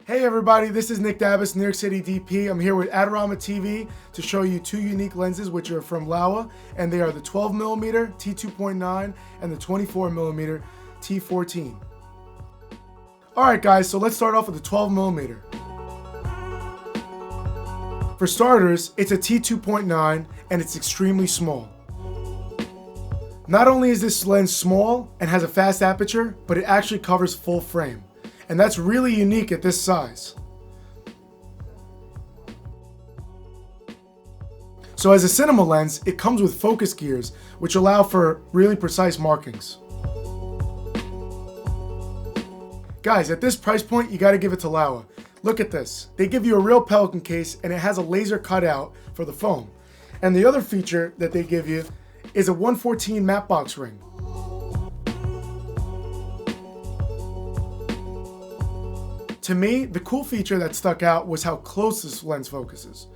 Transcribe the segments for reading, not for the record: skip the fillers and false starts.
Hey everybody, this is Nick DABAS'S, New York City DP. I'm here with Adorama TV to show you two unique lenses which are from Laowa, and they are the 12mm T2.9 and the 24mm F14. Alright guys, so let's start off with the 12mm. For starters, it's a T2.9 and it's extremely small. Not only is this lens small and has a fast aperture, but it actually covers full frame. And that's really unique at this size. So as a cinema lens, it comes with focus gears, which allow for really precise markings. Guys, at this price point, you gotta give it to Laowa. Look at this. They give you a real Pelican case and it has a laser cutout for the foam. And the other feature that they give you is a 114 matte box ring. To me, the cool feature that stuck out was how close this lens focuses.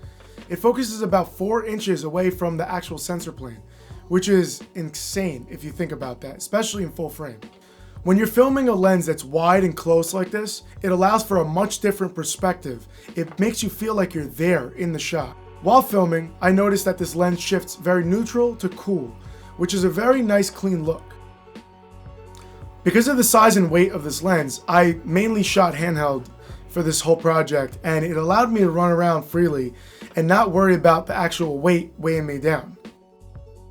It focuses about 4 inches away from the actual sensor plane, which is insane if you think about that, especially in full frame. When you're filming a lens that's wide and close like this, it allows for a much different perspective. It makes you feel like you're there in the shot. While filming, I noticed that this lens shifts very neutral to cool, which is a very nice clean look. Because of the size and weight of this lens, I mainly shot handheld for this whole project, and it allowed me to run around freely and not worry about the actual weight weighing me down.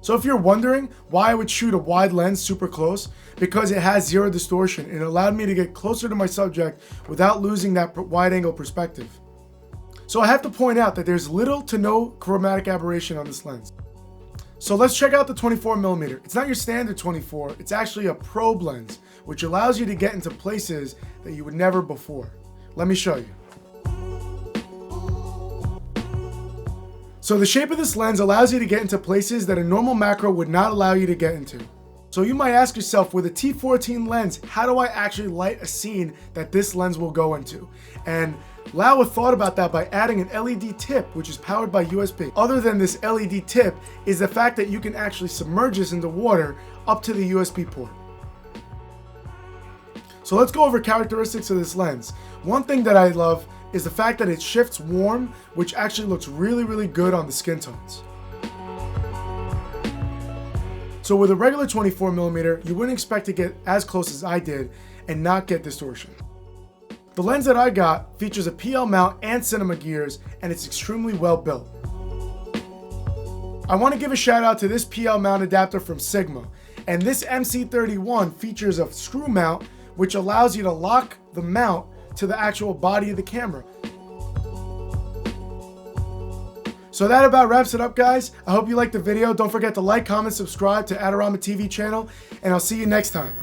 So if you're wondering why I would shoot a wide lens super close, because it has zero distortion, it allowed me to get closer to my subject without losing that wide angle perspective. So I have to point out that there's little to no chromatic aberration on this lens. So let's check out the 24mm. It's not your standard 24, it's actually a probe lens, which allows you to get into places that you would never before. Let me show you. So the shape of this lens allows you to get into places that a normal macro would not allow you to get into. So you might ask yourself, with a T14 lens, how do I actually light a scene that this lens will go into? And Laowa thought about that by adding an LED tip, which is powered by USB. Other than this LED tip is the fact that you can actually submerge this into water up to the USB port. So let's go over characteristics of this lens. One thing that I love is the fact that it shifts warm, which actually looks really good on the skin tones. So with a regular 24mm, you wouldn't expect to get as close as I did and not get distortion. The lens that I got features a PL mount and cinema gears, and it's extremely well built. I want to give a shout out to this PL mount adapter from Sigma, and this MC31 features a screw mount which allows you to lock the mount to the actual body of the camera. So that about wraps it up, guys. I hope you liked the video. Don't forget to like, comment, subscribe to Adorama TV channel, and I'll see you next time.